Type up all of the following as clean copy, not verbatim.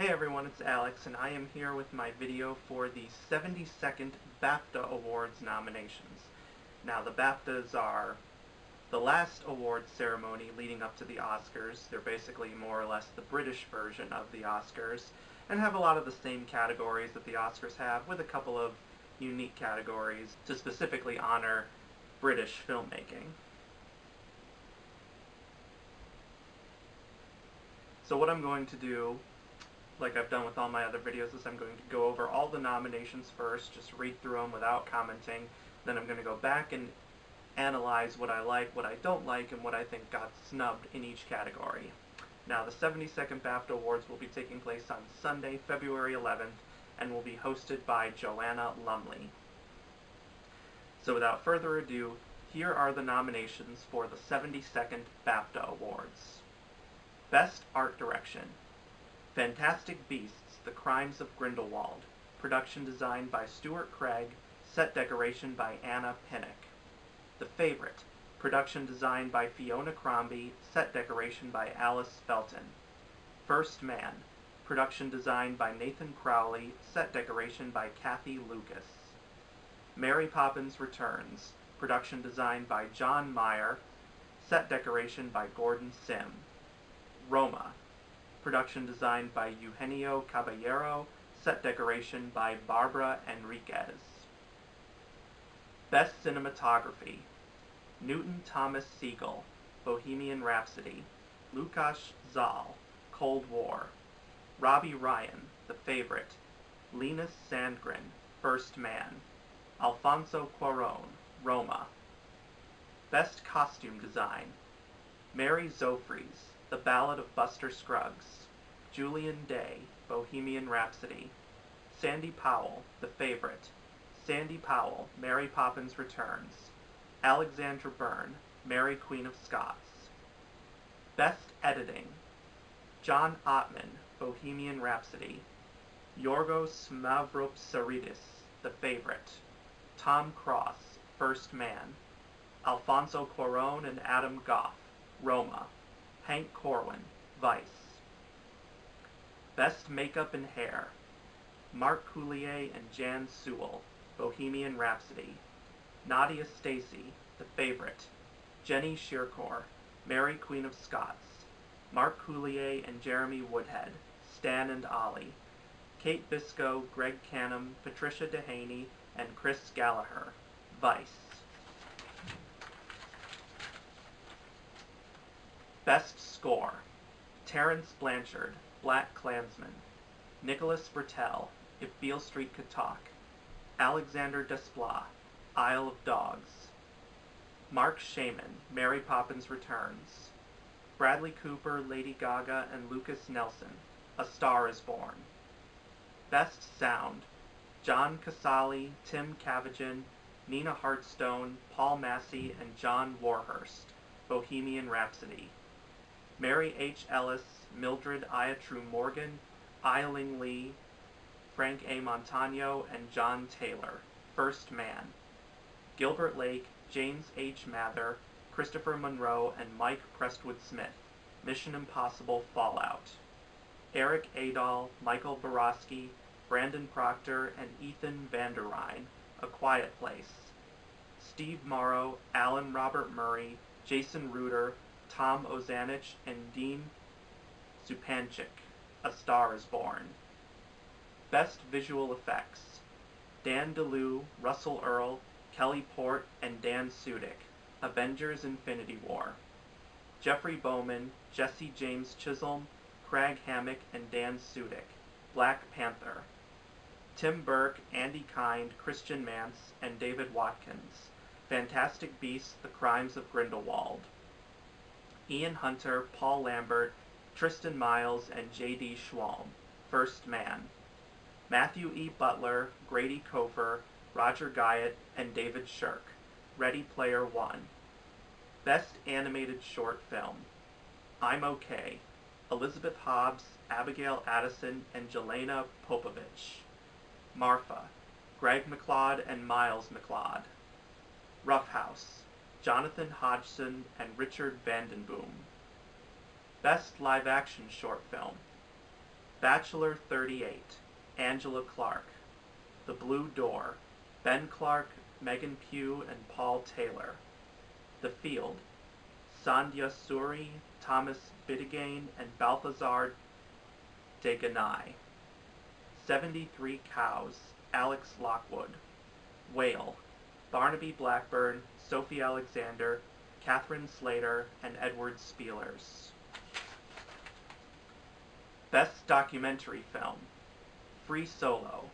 Hey everyone, it's Alex, and I am here with my video for the 72nd BAFTA Awards nominations. Now, the BAFTAs are the last awards ceremony leading up to the Oscars. They're basically more or less the British version of the Oscars, and have a lot of the same categories that the Oscars have, with a couple of unique categories to specifically honor British filmmaking. So what I'm going to do, like I've done with all my other videos, is I'm going to go over all the nominations first, just read through them without commenting. Then I'm going to go back and analyze what I like, what I don't like, and what I think got snubbed in each category. Now, the 72nd BAFTA Awards will be taking place on Sunday, February 11th, and will be hosted by Joanna Lumley. So without further ado, here are the nominations for the 72nd BAFTA Awards. Best Art Direction: Fantastic Beasts: The Crimes of Grindelwald. Production design by Stuart Craig. Set decoration by Anna Pinnock. The Favorite. Production design by Fiona Crombie. Set decoration by Alice Felton. First Man. Production design by Nathan Crowley. Set decoration by Kathy Lucas. Mary Poppins Returns. Production design by John Meyer. Set decoration by Gordon Sim. Roma. Production designed by Eugenio Caballero. Set decoration by Barbara Enriquez. Best Cinematography: Newton Thomas Siegel, Bohemian Rhapsody. Lukasz Zal, Cold War. Robbie Ryan, The Favorite. Linus Sandgren, First Man. Alfonso Cuarón, Roma. Best Costume Design: Mary Zophres, The Ballad of Buster Scruggs. Julian Day, Bohemian Rhapsody. Sandy Powell, The Favorite. Sandy Powell, Mary Poppins Returns. Alexandra Byrne, Mary Queen of Scots. Best Editing: John Ottman, Bohemian Rhapsody. Yorgos Mavropsaridis, The Favorite. Tom Cross, First Man. Alfonso Cuarón and Adam Goff, Roma. Hank Corwin, Vice. Best Makeup and Hair: Mark Coulier and Jan Sewell, Bohemian Rhapsody. Nadia Stacey, The Favorite. Jenny Shirkor, Mary Queen of Scots. Mark Coulier and Jeremy Woodhead, Stan and Ollie. Kate Biscoe, Greg Canham, Patricia Dehaney, and Chris Gallagher, Vice. Best Score: Terence Blanchard, Black Klansman. Nicholas Bertel, If Beale Street Could Talk. Alexander Desplat, Isle of Dogs. Mark Shaman, Mary Poppins Returns. Bradley Cooper, Lady Gaga, and Lucas Nelson, A Star is Born. Best Sound: John Casale, Tim Cavagen, Nina Hartstone, Paul Massey, and John Warhurst, Bohemian Rhapsody. Mary H. Ellis, Mildred Iatru Morgan, Eiling Lee, Frank A. Montano, and John Taylor, First Man. Gilbert Lake, James H. Mather, Christopher Monroe, and Mike Prestwood Smith, Mission Impossible Fallout. Eric Adol, Michael Borowski, Brandon Proctor, and Ethan Van der Rijn, A Quiet Place. Steve Morrow, Alan Robert Murray, Jason Ruder, Tom Ozanich, and Dean Zupanchik, A Star is Born. Best Visual Effects: Dan DeLue, Russell Earl, Kelly Port, and Dan Sudik, Avengers: Infinity War. Jeffrey Bowman, Jesse James Chisholm, Craig Hammack, and Dan Sudik, Black Panther. Tim Burke, Andy Kind, Christian Mance, and David Watkins, Fantastic Beasts: The Crimes of Grindelwald. Ian Hunter, Paul Lambert, Tristan Miles, and J.D. Schwalm, First Man. Matthew E. Butler, Grady Kofer, Roger Guyot, and David Shirk, Ready Player One. Best Animated Short Film: I'm Okay, Elizabeth Hobbs, Abigail Addison, and Jelena Popovich. Marfa, Greg McLeod and Miles McLeod. Rough House, Jonathan Hodgson and Richard Vandenboom. Best Live Action Short Film: Bachelor 38, Angela Clark. The Blue Door, Ben Clark, Megan Pugh, and Paul Taylor. The Field, Sandhya Suri, Thomas Biddagain, and Balthazar de Ganai. 73 Cows, Alex Lockwood. Whale, Barnaby Blackburn, Sophie Alexander, Catherine Slater, and Edward Spielers. Best Documentary Film, Free Solo,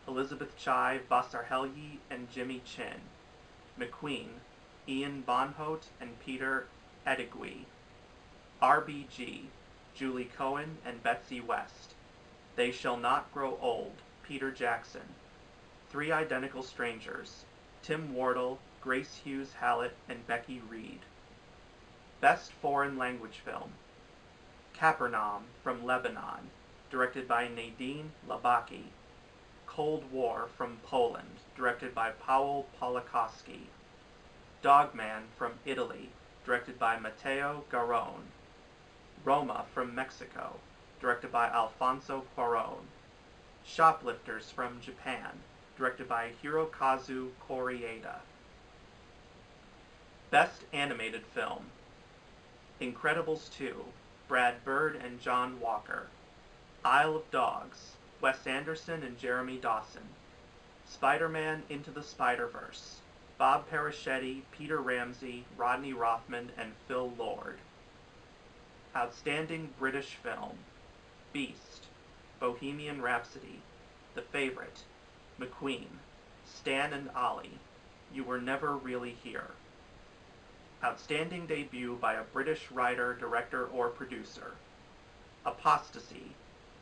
Elizabeth Chai, Vasar Helyi, and Jimmy Chin. McQueen, Ian Bonhote and Peter Edigui. RBG, Julie Cohen and Betsy West. They Shall Not Grow Old, Peter Jackson. Three Identical Strangers, Tim Wardle, Grace Hughes Hallett, and Becky Reed. Best Foreign Language Film, Capernaum from Lebanon, directed by Nadine Labaki. Cold War from Poland, directed by Paweł Polakowski. Dogman from Italy, directed by Matteo Garrone. Roma from Mexico, directed by Alfonso Cuarón. Shoplifters from Japan, directed by Hirokazu Koreeda. Best Animated Film, Incredibles 2, Brad Bird and John Walker. Isle of Dogs, Wes Anderson and Jeremy Dawson. Spider-Man Into the Spider-Verse, Bob Paraschetti, Peter Ramsey, Rodney Rothman, and Phil Lord. Outstanding British Film, Beast, Bohemian Rhapsody, The Favorite, McQueen, Stan and Ollie, You Were Never Really Here. Outstanding Debut by a British Writer, Director, or Producer, Apostasy,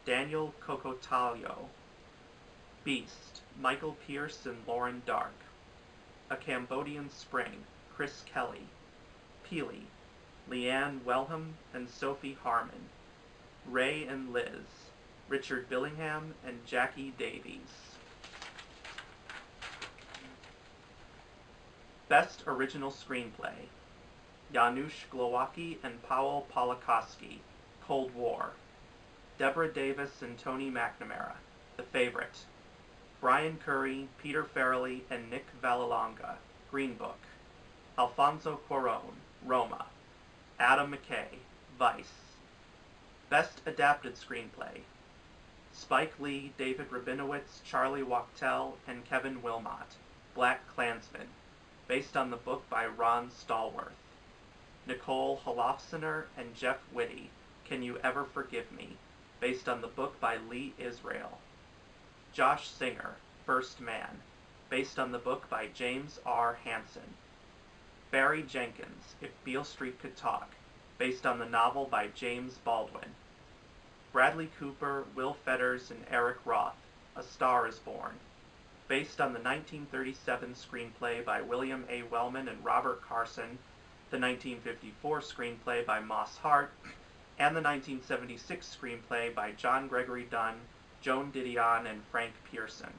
Daniel Kokotalyo. Beast, Michael Pearce and Lauren Dark. A Cambodian Spring, Chris Kelly. Peely, Leanne Wellham and Sophie Harmon. Ray and Liz, Richard Billingham and Jackie Davies. Best Original Screenplay, Janusz Glowacki and Paweł Polakowski, Cold War. Deborah Davis and Tony McNamara, The Favorite. Brian Curry, Peter Farrelly, and Nick Vallelonga, Green Book. Alfonso Cuarón, Roma. Adam McKay, Vice. Best Adapted Screenplay, Spike Lee, David Rabinowitz, Charlie Wachtel, and Kevin Wilmot, Black Klansman, based on the book by Ron Stallworth. Nicole Holofcener and Jeff Whitty, Can You Ever Forgive Me, based on the book by Lee Israel. Josh Singer, First Man, based on the book by James R. Hansen. Barry Jenkins, If Beale Street Could Talk, based on the novel by James Baldwin. Bradley Cooper, Will Fetters, and Eric Roth, A Star is Born, based on the 1937 screenplay by William A. Wellman and Robert Carson, the 1954 screenplay by Moss Hart, and the 1976 screenplay by John Gregory Dunn, Joan Didion, and Frank Pearson.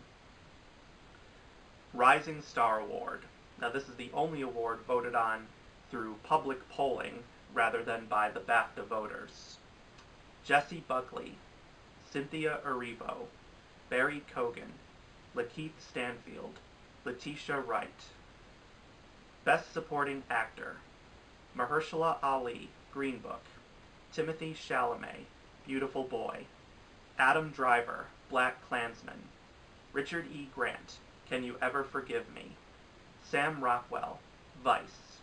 Rising Star Award. Now this is the only award voted on through public polling rather than by the BAFTA voters. Jessie Buckley, Cynthia Erivo, Barry Cogan, Lakeith Stanfield, Letitia Wright. Best Supporting Actor, Mahershala Ali, Green Book. Timothy Chalamet, Beautiful Boy. Adam Driver, Black Klansman. Richard E. Grant, Can You Ever Forgive Me? Sam Rockwell, Vice.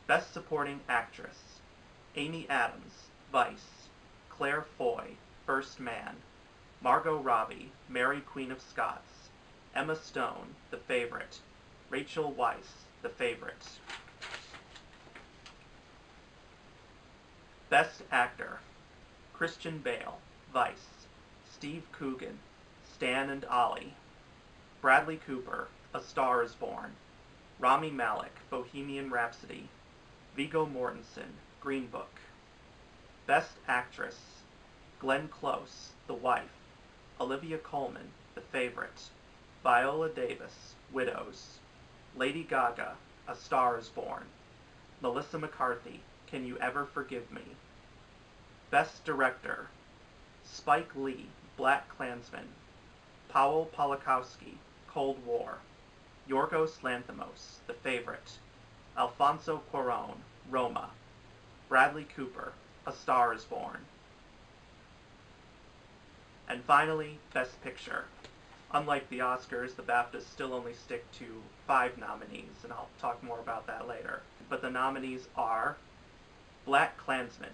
Best Supporting Actress, Amy Adams, Vice. Claire Foy, First Man. Margot Robbie, Mary Queen of Scots. Emma Stone, The Favorite. Rachel Weisz, The Favorite. Best Actor, Christian Bale, Vice. Steve Coogan, Stan and Ollie. Bradley Cooper, A Star is Born. Rami Malek, Bohemian Rhapsody. Viggo Mortensen, Green Book. Best Actress, Glenn Close, The Wife. Olivia Colman, The Favorite. Viola Davis, Widows. Lady Gaga, A Star is Born. Melissa McCarthy, Can You Ever Forgive Me? Best Director, Spike Lee, Black Klansman. Powell Polakowski, Cold War. Yorgos Lanthimos, The Favorite. Alfonso Cuarón, Roma. Bradley Cooper, A Star is Born. And finally, Best Picture. Unlike the Oscars, the BAFTAs still only stick to 5 nominees, and I'll talk more about that later. But the nominees are Black Klansman,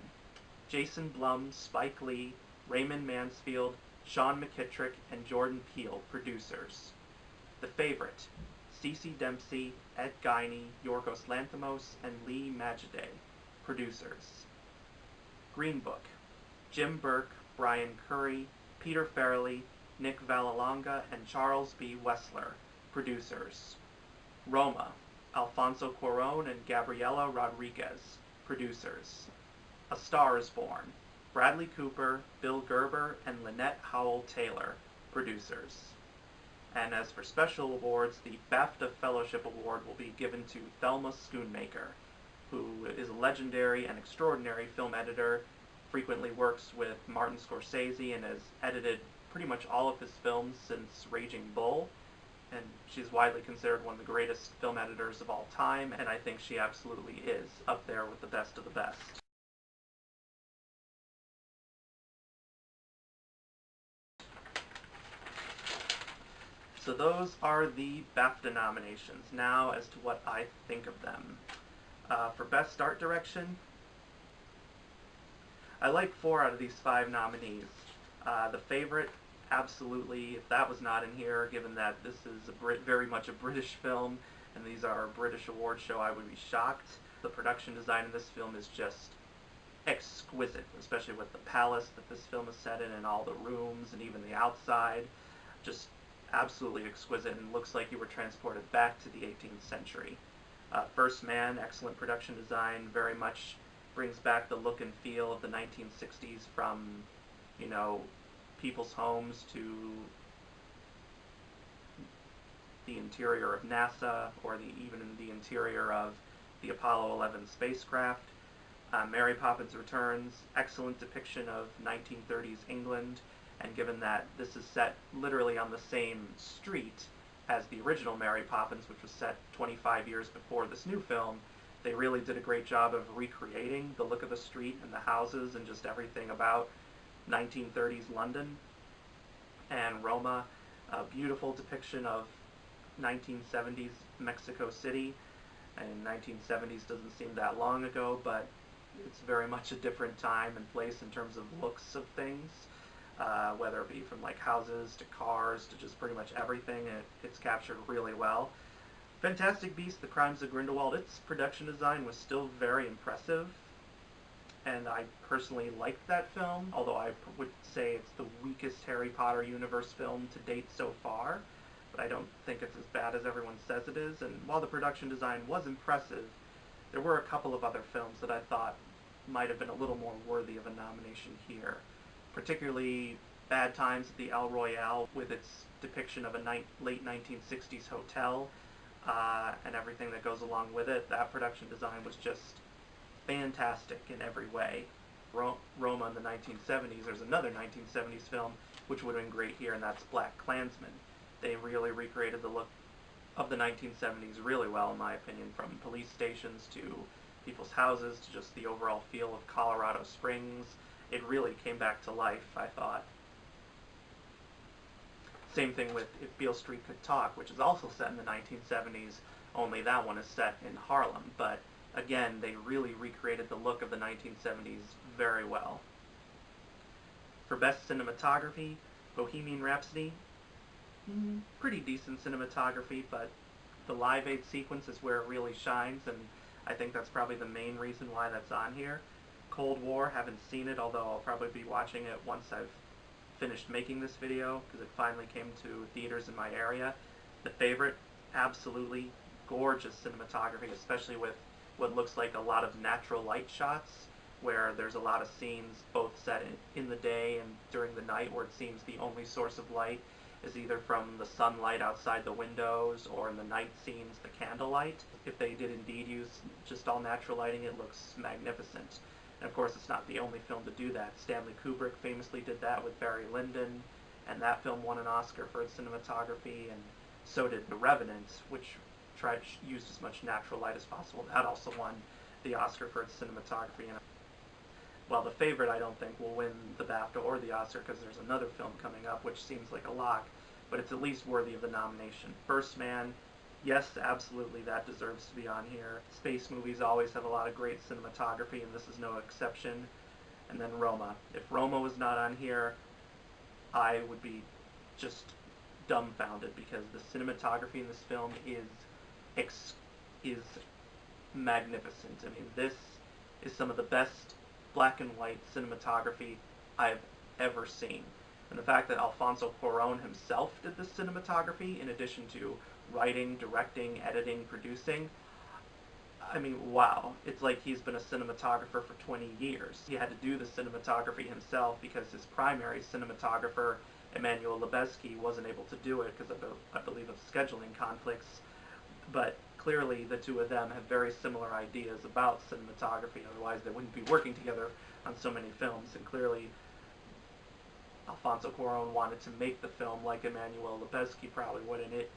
Jason Blum, Spike Lee, Raymond Mansfield, Sean McKittrick, and Jordan Peele, producers. The Favorite, Stacey Dempsey, Ed Guiney, Yorgos Lanthimos, and Lee Majide, producers. Green Book, Jim Burke, Brian Curry, Peter Farrelly, Nick Vallelonga, and Charles B. Wessler, producers. Roma, Alfonso Cuarón and Gabriela Rodriguez, producers. A Star is Born, Bradley Cooper, Bill Gerber, and Lynette Howell-Taylor, producers. And as for special awards, the BAFTA Fellowship Award will be given to Thelma Schoonmaker, who is a legendary and extraordinary film editor, frequently works with Martin Scorsese, and has edited pretty much all of his films since Raging Bull, and she's widely considered one of the greatest film editors of all time, and I think she absolutely is up there with the best of the best. So those are the BAFTA nominations. Now as to what I think of them. For Best Art Direction, I like 4 out of these 5 nominees. The Favorite, absolutely, if that was not in here, given that this is very much a British film, and these are a British award show, I would be shocked. The production design in this film is just exquisite, especially with the palace that this film is set in, and all the rooms, and even the outside. Just absolutely exquisite, and looks like you were transported back to the 18th century. First Man, excellent production design, very much brings back the look and feel of the 1960s from, you know, people's homes to the interior of NASA, or even the interior of the Apollo 11 spacecraft. Mary Poppins Returns, excellent depiction of 1930s England, and given that this is set literally on the same street as the original Mary Poppins, which was set 25 years before this new film, they really did a great job of recreating the look of the street and the houses and just everything about 1930s London. And Roma, a beautiful depiction of 1970s Mexico City. And 1970s doesn't seem that long ago, but it's very much a different time and place in terms of looks of things, whether it be from like houses to cars to just pretty much everything. It's captured really well. Fantastic Beasts: The Crimes of Grindelwald, its production design was still very impressive, and I personally liked that film, although I would say it's the weakest Harry Potter universe film to date so far, but I don't think it's as bad as everyone says it is. And while the production design was impressive, there were a couple of other films that I thought might have been a little more worthy of a nomination here, particularly Bad Times at the El Royale, with its depiction of a late 1960s hotel, and everything that goes along with it. That production design was just fantastic in every way. Roma in the 1970s, there's another 1970s film which would have been great here, and that's Black Klansman. They really recreated the look of the 1970s really well, in my opinion, from police stations to people's houses to just the overall feel of Colorado Springs. It really came back to life, I thought. Same thing with If Beale Street Could Talk, which is also set in the 1970s, only that one is set in Harlem. But again, they really recreated the look of the 1970s very well. For Best Cinematography, Bohemian Rhapsody, pretty decent cinematography, but the Live Aid sequence is where it really shines, and I think that's probably the main reason why that's on here. Cold War, haven't seen it, although I'll probably be watching it once I've finished making this video, because it finally came to theaters in my area. The Favorite, absolutely gorgeous cinematography, especially with what looks like a lot of natural light shots, where there's a lot of scenes both set in the day and during the night, where it seems the only source of light is either from the sunlight outside the windows, or in the night scenes, the candlelight. If they did indeed use just all natural lighting, it looks magnificent. And of course, it's not the only film to do that. Stanley Kubrick famously did that with Barry Lyndon, and that film won an Oscar for its cinematography, and so did The Revenant, which used as much natural light as possible. That also won the Oscar for its cinematography. And well, the favorite I don't think will win the BAFTA or the Oscar, because there's another film coming up which seems like a lock, but it's at least worthy of the nomination. First Man, yes, absolutely, that deserves to be on here. Space movies always have a lot of great cinematography, and this is no exception. And then Roma. If Roma was not on here, I would be just dumbfounded, because the cinematography in this film is magnificent. I mean, this is some of the best black and white cinematography I've ever seen. And the fact that Alfonso Cuarón himself did this cinematography, in addition to writing, directing, editing, producing, I mean, wow. It's like he's been a cinematographer for 20 years. He had to do the cinematography himself because his primary cinematographer, Emmanuel Lubezki, wasn't able to do it because of, I believe, of scheduling conflicts. But clearly the two of them have very similar ideas about cinematography, otherwise they wouldn't be working together on so many films. And clearly Alfonso Cuarón wanted to make the film like Emmanuel Lubezki probably would, and it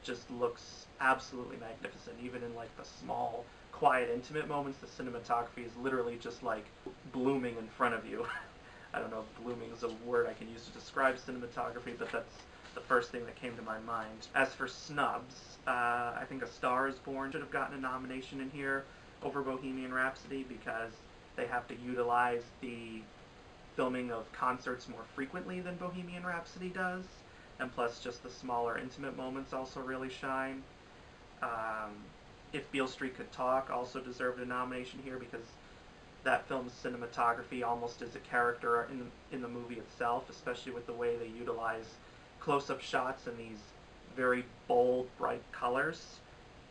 just looks absolutely magnificent. Even in like the small, quiet, intimate moments, the cinematography is literally just like blooming in front of you. I don't know if blooming is a word I can use to describe cinematography, but that's the first thing that came to my mind. As for snubs, I think A Star is Born should have gotten a nomination in here over Bohemian Rhapsody, because they have to utilize the filming of concerts more frequently than Bohemian Rhapsody does, and plus just the smaller intimate moments also really shine. If Beale Street Could Talk also deserved a nomination here, because that film's cinematography almost is a character in the movie itself, especially with the way they utilize close-up shots and these very bold, bright colors.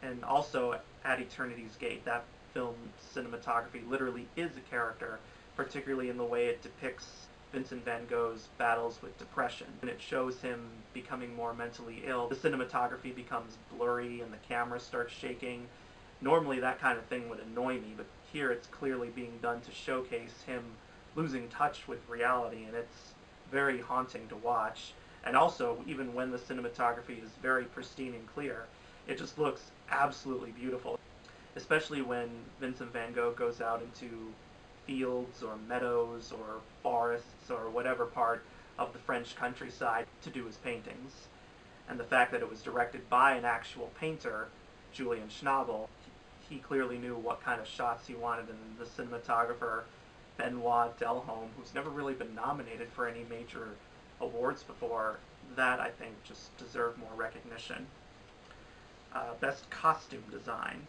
And also At Eternity's Gate, that film's cinematography literally is a character, particularly in the way it depicts Vincent van Gogh's battles with depression. And it shows him becoming more mentally ill. The cinematography becomes blurry and the camera starts shaking. Normally that kind of thing would annoy me, but here it's clearly being done to showcase him losing touch with reality, and it's very haunting to watch. And also, even when the cinematography is very pristine and clear, it just looks absolutely beautiful, especially when Vincent van Gogh goes out into fields or meadows or forests or whatever part of the French countryside to do his paintings. And the fact that it was directed by an actual painter, Julian Schnabel, he clearly knew what kind of shots he wanted, and the cinematographer, Benoit Delhomme, who's never really been nominated for any major awards before, that I think just deserved more recognition. Best Costume Design.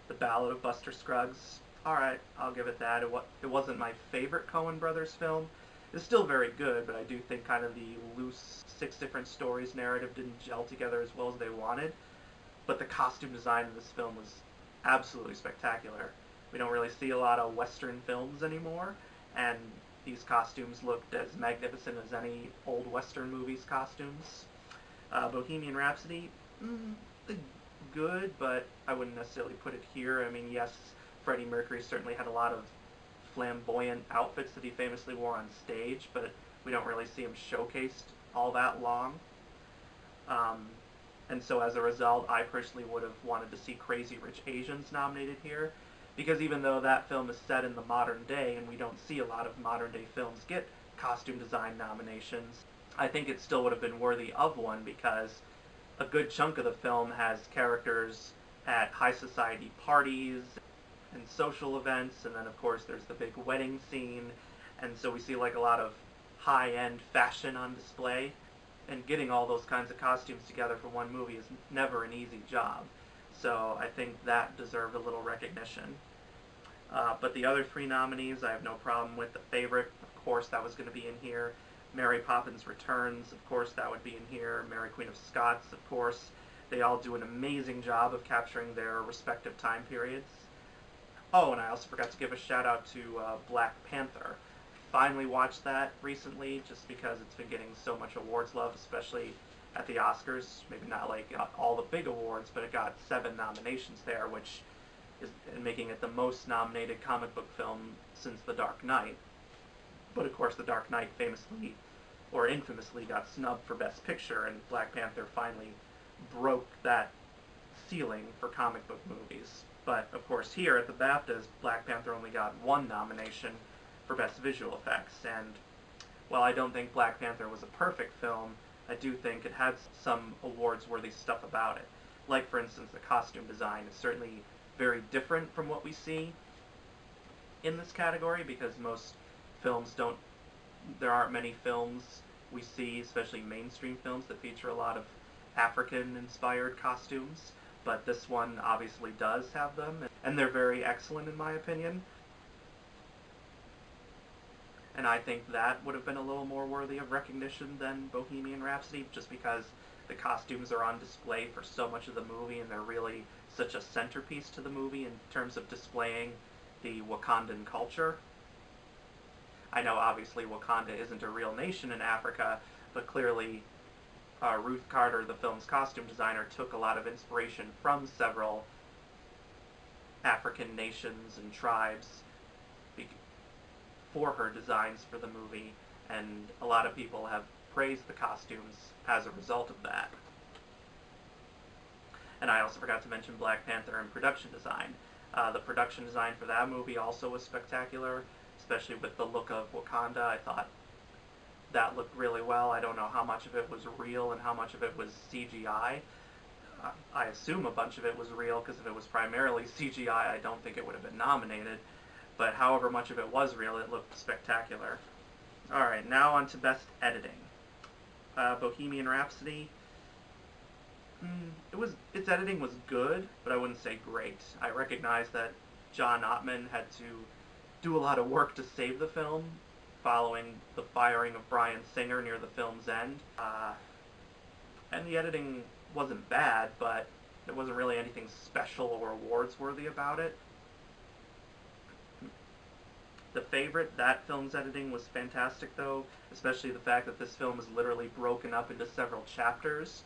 The Ballad of Buster Scruggs. Alright, I'll give it that. It wasn't my favorite Coen Brothers film. It's still very good, but I do think kind of the loose six different stories narrative didn't gel together as well as they wanted. But the costume design in this film was absolutely spectacular. We don't really see a lot of Western films anymore, and these costumes looked as magnificent as any old Western movies' costumes. Bohemian Rhapsody, good, but I wouldn't necessarily put it here. I mean, yes, Freddie Mercury certainly had a lot of flamboyant outfits that he famously wore on stage, but we don't really see him showcased all that long. And so as a result, I personally would have wanted to see Crazy Rich Asians nominated here, because even though that film is set in the modern day, and we don't see a lot of modern day films get costume design nominations, I think it still would have been worthy of one, because a good chunk of the film has characters at high society parties and social events, and then of course there's the big wedding scene, and so we see like a lot of high-end fashion on display, and getting all those kinds of costumes together for one movie is never an easy job. So I think that deserved a little recognition. But the other three nominees, I have no problem with. The Favorite, of course, that was going to be in here. Mary Poppins Returns, of course, that would be in here. Mary Queen of Scots, of course. They all do an amazing job of capturing their respective time periods. Oh, and I also forgot to give a shout out to Black Panther. Finally watched that recently, just because it's been getting so much awards love, especially at the Oscars. Maybe not like all the big awards, but it got 7 nominations there, which and making it the most nominated comic book film since The Dark Knight. But of course, The Dark Knight famously or infamously got snubbed for Best Picture, and Black Panther finally broke that ceiling for comic book movies. But of course, here at the BAFTAs, Black Panther only got one nomination for Best Visual Effects, and while I don't think Black Panther was a perfect film, I do think it had some awards-worthy stuff about it. Like, for instance, the costume design is certainly very different from what we see in this category, because most films don't, there aren't many films we see, especially mainstream films, that feature a lot of African-inspired costumes, but this one obviously does have them, and they're very excellent in my opinion. And I think that would have been a little more worthy of recognition than Bohemian Rhapsody, just because the costumes are on display for so much of the movie, and they're really such a centerpiece to the movie in terms of displaying the Wakandan culture. I know obviously Wakanda isn't a real nation in Africa, but clearly Ruth Carter, the film's costume designer, took a lot of inspiration from several African nations and tribes for her designs for the movie, and a lot of people have praised the costumes as a result of that. And I also forgot to mention Black Panther and production design. The production design for that movie also was spectacular, especially with the look of Wakanda. I thought that looked really well. I don't know how much of it was real and how much of it was CGI. I assume a bunch of it was real, because if it was primarily CGI, I don't think it would have been nominated. But however much of it was real, it looked spectacular. Alright, now on to Best Editing. Bohemian Rhapsody, its editing was good, but I wouldn't say great. I recognize that John Ottman had to do a lot of work to save the film, following the firing of Bryan Singer near the film's end. And the editing wasn't bad, but there wasn't really anything special or awards-worthy about it. The Favorite, that film's editing was fantastic though, especially the fact that this film is literally broken up into several chapters,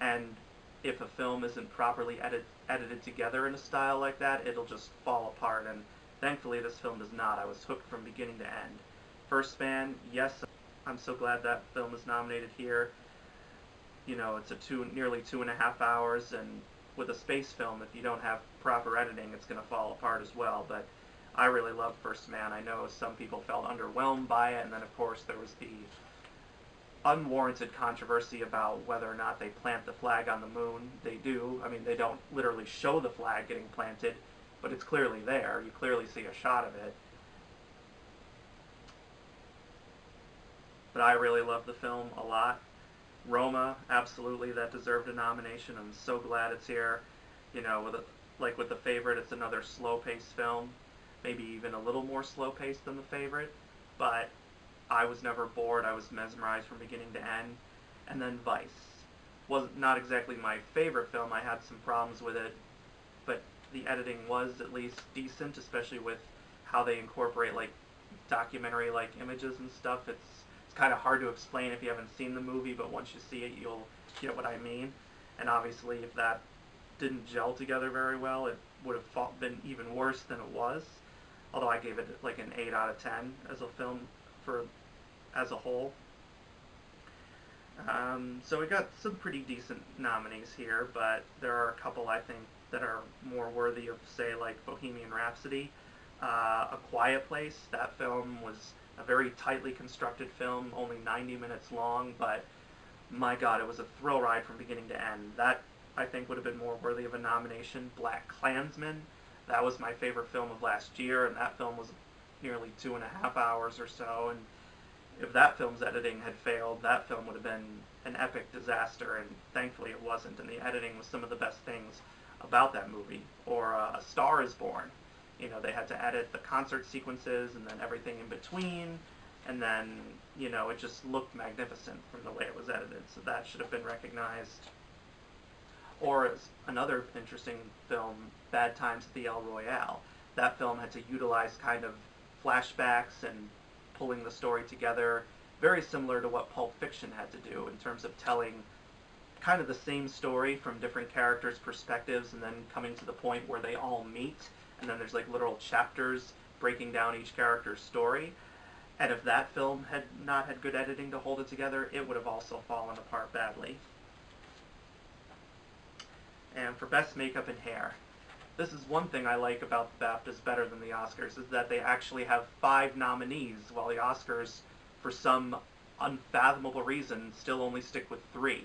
and if a film isn't properly edited together in a style like that, it'll just fall apart, and thankfully this film does not. I was hooked from beginning to end. First Man, yes, I'm so glad that film is nominated here. You know, it's nearly 2.5 hours, and with a space film, if you don't have proper editing, it's going to fall apart as well, but I really loved First Man. I know some people felt underwhelmed by it, and then of course there was the unwarranted controversy about whether or not they plant the flag on the moon. They do. I mean, they don't literally show the flag getting planted, but it's clearly there. You clearly see a shot of it. But I really loved the film a lot. Roma, absolutely, that deserved a nomination. I'm so glad it's here. You know, with The Favorite, it's another slow-paced film. Maybe even a little more slow-paced than The Favorite, but I was never bored. I was mesmerized from beginning to end. And then Vice. Was not exactly my favorite film. I had some problems with it, but the editing was at least decent, especially with how they incorporate like documentary-like images and stuff. It's kind of hard to explain if you haven't seen the movie, but once you see it, you'll get what I mean. And obviously, if that didn't gel together very well, it would have been even worse than it was. Although I gave it like an 8 out of 10 as a film as a whole. So we got some pretty decent nominees here, but there are a couple I think that are more worthy of, say, like Bohemian Rhapsody. A Quiet Place, that film was a very tightly constructed film, only 90 minutes long, but my god, it was a thrill ride from beginning to end. That, I think, would have been more worthy of a nomination. Black Klansman, that was my favorite film of last year, and that film was nearly 2.5 hours or so, and if that film's editing had failed, that film would have been an epic disaster, and thankfully it wasn't, and the editing was some of the best things about that movie. Or A Star is Born. You know, they had to edit the concert sequences and then everything in between, and then, you know, it just looked magnificent from the way it was edited, so that should have been recognized. Or another interesting film, Bad Times at the El Royale. That film had to utilize kind of flashbacks and pulling the story together, very similar to what Pulp Fiction had to do in terms of telling kind of the same story from different characters' perspectives, and then coming to the point where they all meet, and then there's like literal chapters breaking down each character's story. And if that film had not had good editing to hold it together, it would have also fallen apart badly. And for Best Makeup and Hair, this is one thing I like about the BAFTAs better than the Oscars, is that they actually have 5 nominees, while the Oscars, for some unfathomable reason, still only stick with 3.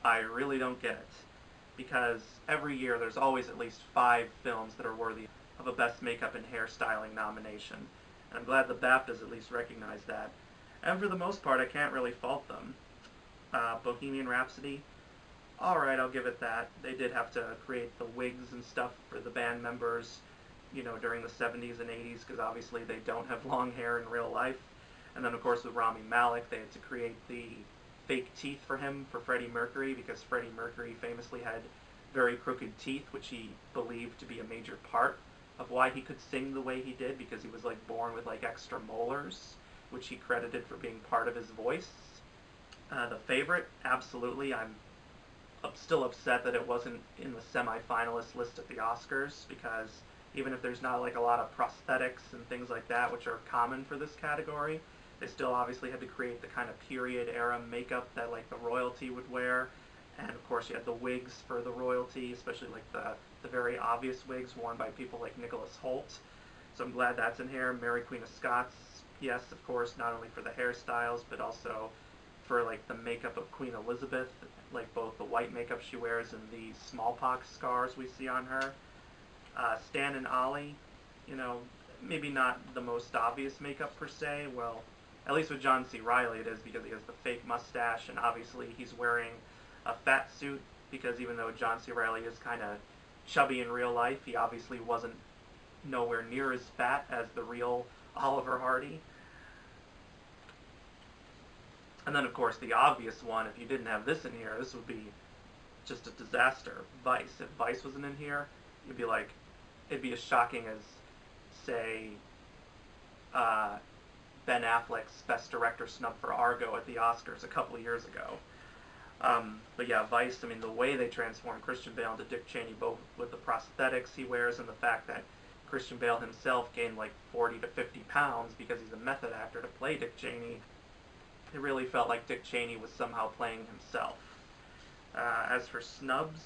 I really don't get it, because every year there's always at least 5 films that are worthy of a Best Makeup and Hairstyling nomination, and I'm glad the BAFTAs at least recognize that. And for the most part, I can't really fault them. Bohemian Rhapsody, alright, I'll give it that. They did have to create the wigs and stuff for the band members, you know, during the 70s and 80s, because obviously they don't have long hair in real life. And then, of course, with Rami Malek, they had to create the fake teeth for him for Freddie Mercury, because Freddie Mercury famously had very crooked teeth, which he believed to be a major part of why he could sing the way he did, because he was, like, born with, like, extra molars, which he credited for being part of his voice. The Favorite, absolutely. I'm still upset that it wasn't in the semi-finalist list at the Oscars, because even if there's not like a lot of prosthetics and things like that, which are common for this category, they still obviously had to create the kind of period era makeup that like the royalty would wear. And of course you had the wigs for the royalty, especially like the very obvious wigs worn by people like Nicholas Hoult. So I'm glad that's in here. Mary Queen of Scots, yes, of course, not only for the hairstyles, but also for like the makeup of Queen Elizabeth, like both the white makeup she wears and the smallpox scars we see on her. Stan and Ollie, you know, maybe not the most obvious makeup per se. Well, at least with John C. Reilly it is, because he has the fake mustache, and obviously he's wearing a fat suit, because even though John C. Reilly is kind of chubby in real life, he obviously wasn't nowhere near as fat as the real Oliver Hardy. And then, of course, the obvious one, if you didn't have this in here, this would be just a disaster. Vice. If Vice wasn't in here, you'd be like, it'd be as shocking as, say, Ben Affleck's Best Director snub for Argo at the Oscars a couple of years ago. But yeah, Vice, I mean, the way they transformed Christian Bale into Dick Cheney, both with the prosthetics he wears and the fact that Christian Bale himself gained like 40 to 50 pounds because he's a method actor to play Dick Cheney, it really felt like Dick Cheney was somehow playing himself. As for snubs,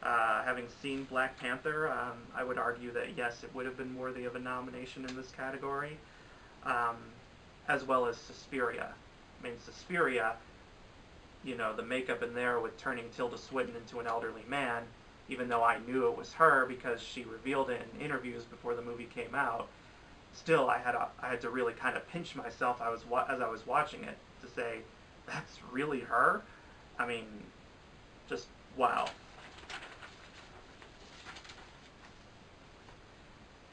having seen Black Panther, I would argue that yes, it would have been worthy of a nomination in this category, as well as Suspiria. I mean, Suspiria, you know, the makeup in there with turning Tilda Swinton into an elderly man, even though I knew it was her because she revealed it in interviews before the movie came out, still I had to really kind of pinch myself as I was watching it to say, that's really her? I mean, just wow.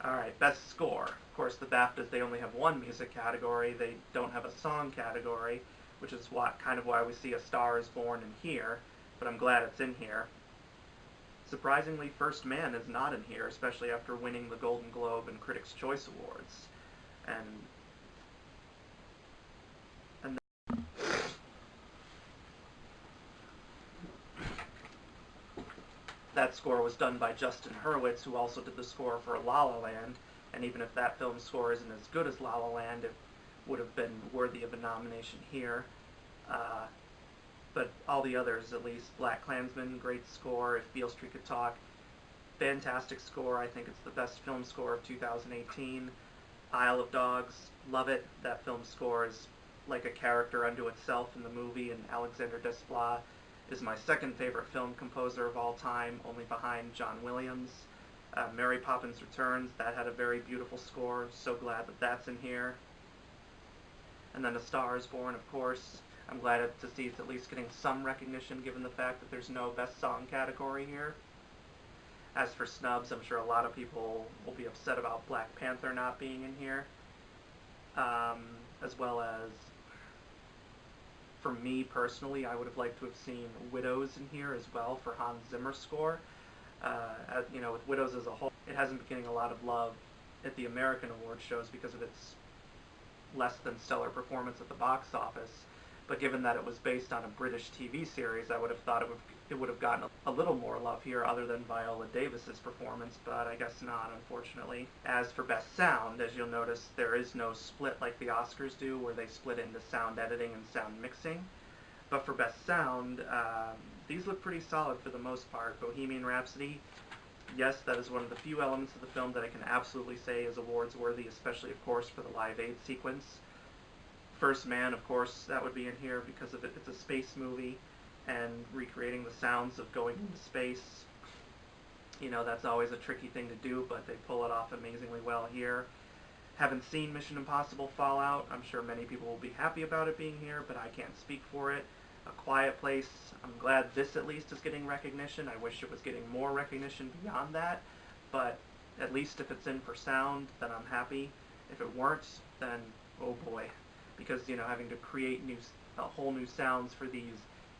Alright, Best Score. Of course, the BAFTAs, they only have one music category. They don't have a song category, which is kind of why we see A Star Is Born in here, but I'm glad it's in here. Surprisingly, First Man is not in here, especially after winning the Golden Globe and Critics' Choice Awards. And that score was done by Justin Hurwitz, who also did the score for La La Land, and even if that film's score isn't as good as La La Land, it would have been worthy of a nomination here. But all the others, at least, BlacKkKlansman, great score. If Beale Street Could Talk, fantastic score. I think it's the best film score of 2018. Isle of Dogs, love it. That film score is like a character unto itself in the movie, and Alexander Desplat is my second favorite film composer of all time, only behind John Williams. Mary Poppins Returns, that had a very beautiful score. So glad that that's in here. And then A Star Is Born, of course. I'm glad to see it's at least getting some recognition given the fact that there's no Best Song category here. As for snubs, I'm sure a lot of people will be upset about Black Panther not being in here. As well as, for me personally, I would have liked to have seen Widows in here as well for Hans Zimmer's score. You know, with Widows as a whole, it hasn't been getting a lot of love at the American award shows because of its less than stellar performance at the box office. But given that it was based on a British TV series, I would have thought it would have gotten a little more love here other than Viola Davis's performance, but I guess not, unfortunately. As for Best Sound, as you'll notice, there is no split like the Oscars do, where they split into sound editing and sound mixing. But for Best Sound, these look pretty solid for the most part. Bohemian Rhapsody, yes, that is one of the few elements of the film that I can absolutely say is awards worthy, especially, of course, for the Live Aid sequence. First Man, of course, that would be in here because of it's a space movie, and recreating the sounds of going into space. You know, that's always a tricky thing to do, but they pull it off amazingly well here. Haven't seen Mission Impossible Fallout. I'm sure many people will be happy about it being here, but I can't speak for it. A Quiet Place, I'm glad this at least is getting recognition. I wish it was getting more recognition beyond that, but at least if it's in for sound, then I'm happy. If it weren't, then oh boy. Because, you know, having to create whole new sounds for these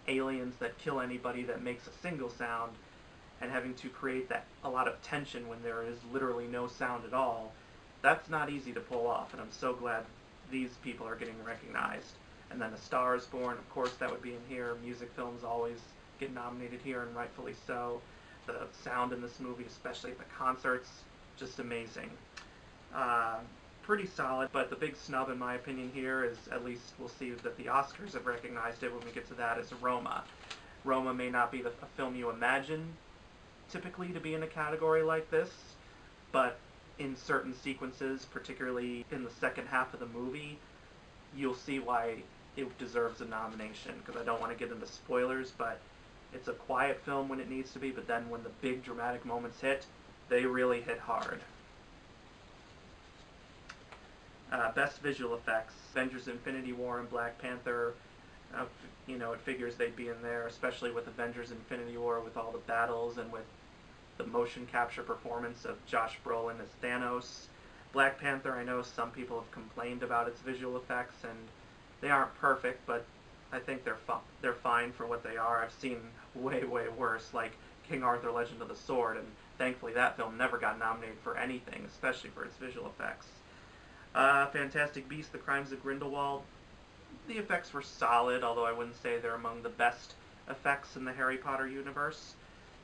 aliens that kill anybody that makes a single sound, and having to create a lot of tension when there is literally no sound at all, that's not easy to pull off, and I'm so glad these people are getting recognized. And then A Star is Born, of course, that would be in here. Music films always get nominated here, and rightfully so. The sound in this movie, especially at the concerts, just amazing. Pretty solid, but the big snub in my opinion here is, at least we'll see that the Oscars have recognized it when we get to that, is Roma. Roma may not be a film you imagine typically to be in a category like this, but in certain sequences, particularly in the second half of the movie, you'll see why it deserves a nomination, because I don't want to get into spoilers, but it's a quiet film when it needs to be, but then when the big dramatic moments hit, they really hit hard. Best Visual Effects, Avengers Infinity War and Black Panther, you know, it figures they'd be in there, especially with Avengers Infinity War, with all the battles and with the motion capture performance of Josh Brolin as Thanos. Black Panther, I know some people have complained about its visual effects, and they aren't perfect, but I think they're fine for what they are. I've seen way, way worse, like King Arthur Legend of the Sword, and thankfully that film never got nominated for anything, especially for its visual effects. Fantastic Beasts, The Crimes of Grindelwald, the effects were solid, although I wouldn't say they're among the best effects in the Harry Potter universe.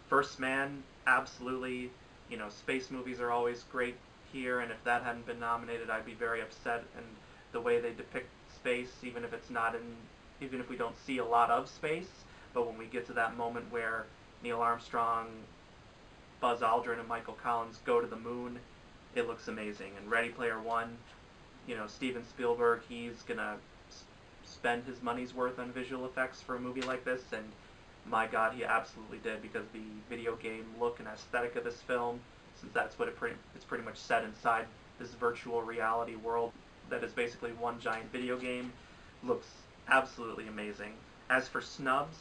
First Man, absolutely, you know, space movies are always great here, and if that hadn't been nominated, I'd be very upset. And the way they depict space, even if we don't see a lot of space, but when we get to that moment where Neil Armstrong, Buzz Aldrin, and Michael Collins go to the moon, it looks amazing. And Ready Player One, you know, Steven Spielberg, he's gonna spend his money's worth on visual effects for a movie like this, and my God, he absolutely did, because the video game look and aesthetic of this film, since that's what it's pretty much set inside this virtual reality world that is basically one giant video game, looks absolutely amazing. As for snubs,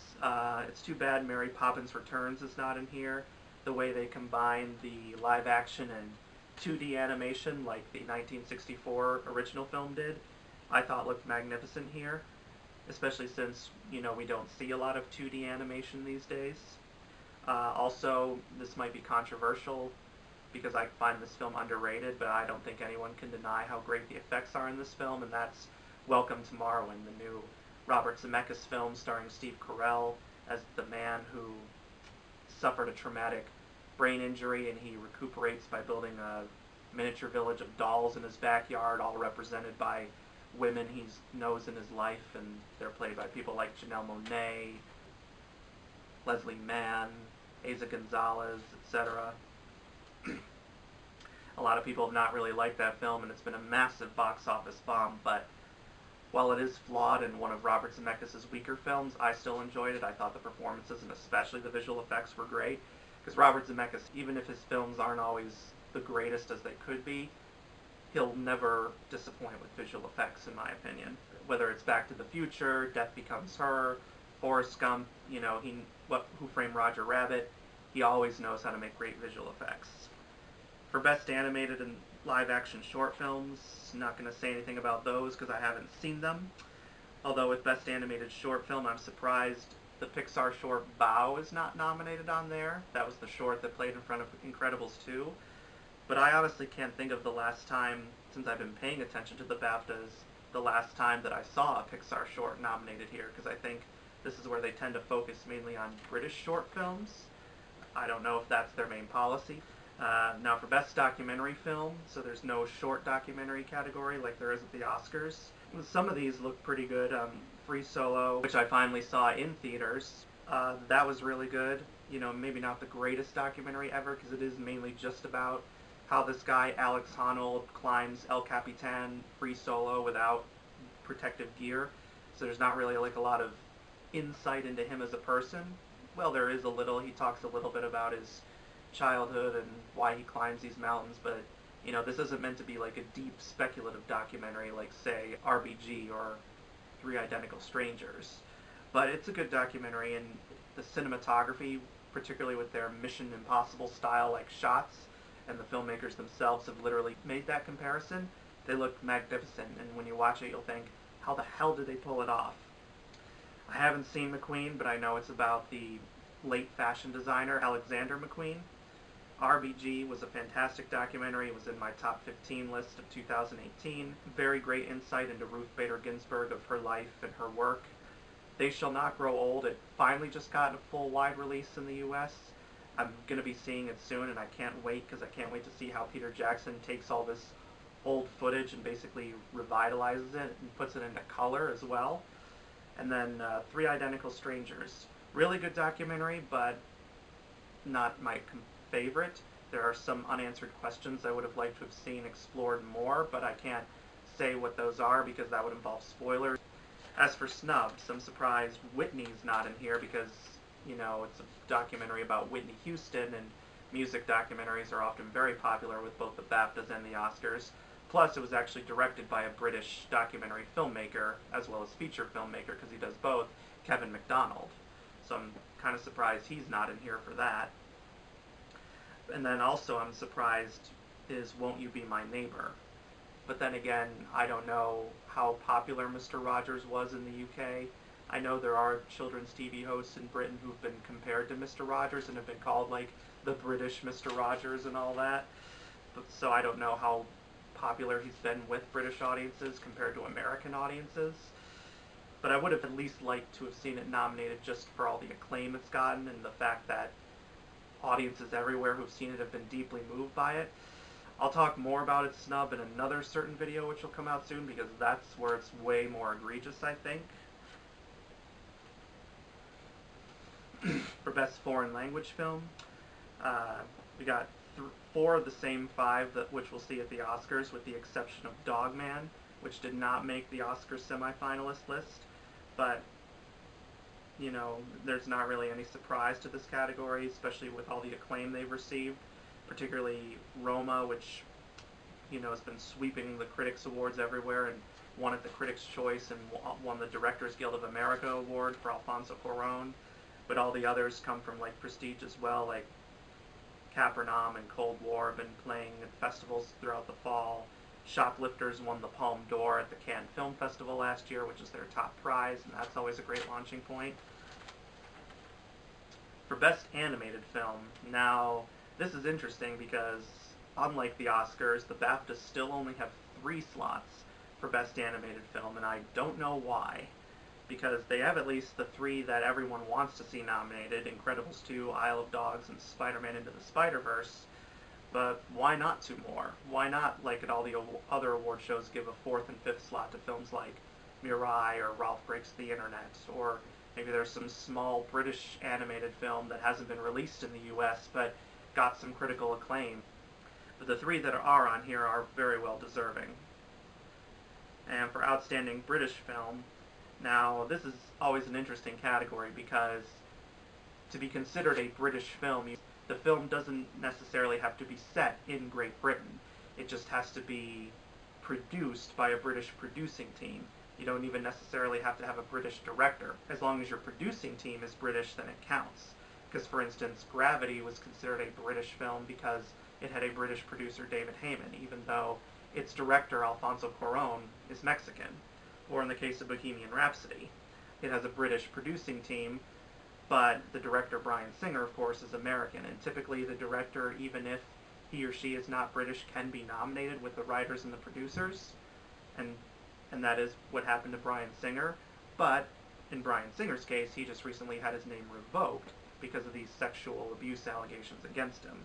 it's too bad Mary Poppins Returns is not in here. The way they combine the live action and 2D animation like the 1964 original film did, I thought looked magnificent here, especially since, you know, we don't see a lot of 2D animation these days. Also, this might be controversial because I find this film underrated, but I don't think anyone can deny how great the effects are in this film, and that's Welcome to Marwen, the new Robert Zemeckis film starring Steve Carell as the man who suffered a traumatic brain injury, and he recuperates by building a miniature village of dolls in his backyard, all represented by women he knows in his life, and they're played by people like Janelle Monáe, Leslie Mann, Eiza Gonzalez, etc. A lot of people have not really liked that film, and it's been a massive box office bomb, but while it is flawed and one of Robert Zemeckis' weaker films, I still enjoyed it. I thought the performances and especially the visual effects were great, because Robert Zemeckis, even if his films aren't always the greatest as they could be, he'll never disappoint with visual effects, in my opinion. Whether it's Back to the Future, Death Becomes Her, Forrest Gump, you know, Who Framed Roger Rabbit, he always knows how to make great visual effects. For Best Animated and Live Action Short Films, not going to say anything about those because I haven't seen them. Although with Best Animated Short Film, I'm surprised the Pixar short Bao is not nominated on there. That was the short that played in front of Incredibles 2. But I honestly can't think of the last time, since I've been paying attention to the BAFTAs, the last time that I saw a Pixar short nominated here, because I think this is where they tend to focus mainly on British short films. I don't know if that's their main policy. Now for Best Documentary Film, so there's no short documentary category like there is at the Oscars. Some of these look pretty good. Free Solo, which I finally saw in theaters, that was really good. You know, maybe not the greatest documentary ever, because it is mainly just about how this guy, Alex Honnold, climbs El Capitan free solo without protective gear. So there's not really like a lot of insight into him as a person. Well, there is a little. He talks a little bit about his childhood and why he climbs these mountains, but you know, this isn't meant to be like a deep speculative documentary like, say, RBG or Three Identical Strangers. But it's a good documentary, and the cinematography, particularly with their Mission Impossible style like shots, and the filmmakers themselves have literally made that comparison. They look magnificent, and when you watch it you'll think, how the hell did they pull it off? I haven't seen McQueen, but I know it's about the late fashion designer Alexander McQueen. RBG was a fantastic documentary. It was in my top 15 list of 2018. Very great insight into Ruth Bader Ginsburg, of her life and her work. They Shall Not Grow Old, it finally just got a full wide release in the US. I'm going to be seeing it soon, and I can't wait, because I can't wait to see how Peter Jackson takes all this old footage and basically revitalizes it and puts it into color as well. And then Three Identical Strangers. Really good documentary, but not my favorite. There are some unanswered questions I would have liked to have seen explored more, but I can't say what those are because that would involve spoilers. As for snubs, I'm surprised Whitney's not in here because, you know, it's a documentary about Whitney Houston, and music documentaries are often very popular with both the BAFTAs and the Oscars. Plus, it was actually directed by a British documentary filmmaker as well as feature filmmaker, because he does both, Kevin MacDonald. So I'm kind of surprised he's not in here for that. And then also I'm surprised is Won't You Be My Neighbor? But then again, I don't know how popular Mr. Rogers was in the UK. I know there are children's TV hosts in Britain who've been compared to Mr. Rogers and have been called like the British Mr. Rogers and all that. But, so I don't know how popular he's been with British audiences compared to American audiences. But I would have at least liked to have seen it nominated just for all the acclaim it's gotten, and the fact that audiences everywhere who've seen it have been deeply moved by it. I'll talk more about its snub in another certain video which will come out soon, because that's where it's way more egregious, I think. For Best Foreign Language Film, we got 4 of the same 5 which we'll see at the Oscars, with the exception of Dogman, which did not make the Oscars semi-finalist list. But, you know, there's not really any surprise to this category, especially with all the acclaim they've received, particularly Roma, which, you know, has been sweeping the Critics Awards everywhere and won at the Critics' Choice and won the Directors Guild of America Award for Alfonso Cuarón. But all the others come from, like, prestige as well, like Capernaum and Cold War have been playing at festivals throughout the fall. Shoplifters won the Palme d'Or at the Cannes Film Festival last year, which is their top prize, and that's always a great launching point. For Best Animated Film, now, this is interesting because, unlike the Oscars, the BAFTAs still only have 3 slots for Best Animated Film, and I don't know why. Because they have at least the 3 that everyone wants to see nominated, Incredibles 2, Isle of Dogs, and Spider-Man Into the Spider-Verse. But why not 2 more? Why not, like at all the other award shows, give a 4th and 5th slot to films like Mirai or Ralph Breaks the Internet, or maybe there's some small British animated film that hasn't been released in the US but got some critical acclaim. But the 3 that are on here are very well deserving. And for Outstanding British Film, now this is always an interesting category because to be considered a British film, the film doesn't necessarily have to be set in Great Britain. It just has to be produced by a British producing team. You don't even necessarily have to have a British director. As long as your producing team is British, then it counts. Because, for instance, Gravity was considered a British film because it had a British producer, David Heyman, even though its director, Alfonso Cuarón, is Mexican. Or in the case of Bohemian Rhapsody, it has a British producing team, but the director, Bryan Singer, of course, is American, and typically the director, even if he or she is not British, can be nominated with the writers and the producers, and and that is what happened to Bryan Singer. But in Bryan Singer's case, he just recently had his name revoked because of these sexual abuse allegations against him.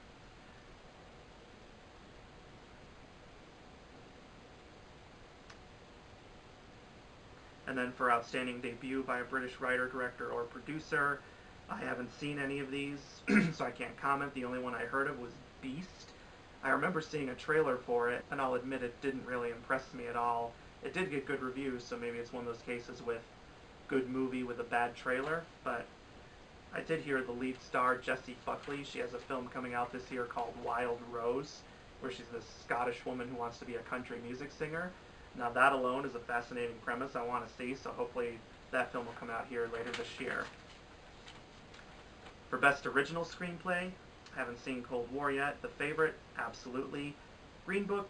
And then for Outstanding Debut by a British writer, director, or producer, I haven't seen any of these, so I can't comment. The only one I heard of was Beast. I remember seeing a trailer for it, and I'll admit it didn't really impress me at all. It did get good reviews, so maybe it's one of those cases with good movie with a bad trailer, but I did hear the lead star, Jessie Buckley. She has a film coming out this year called Wild Rose, where she's this Scottish woman who wants to be a country music singer. Now that alone is a fascinating premise I want to see, so hopefully that film will come out here later this year. For Best Original Screenplay, I haven't seen Cold War yet. The Favorite, absolutely. Green Book,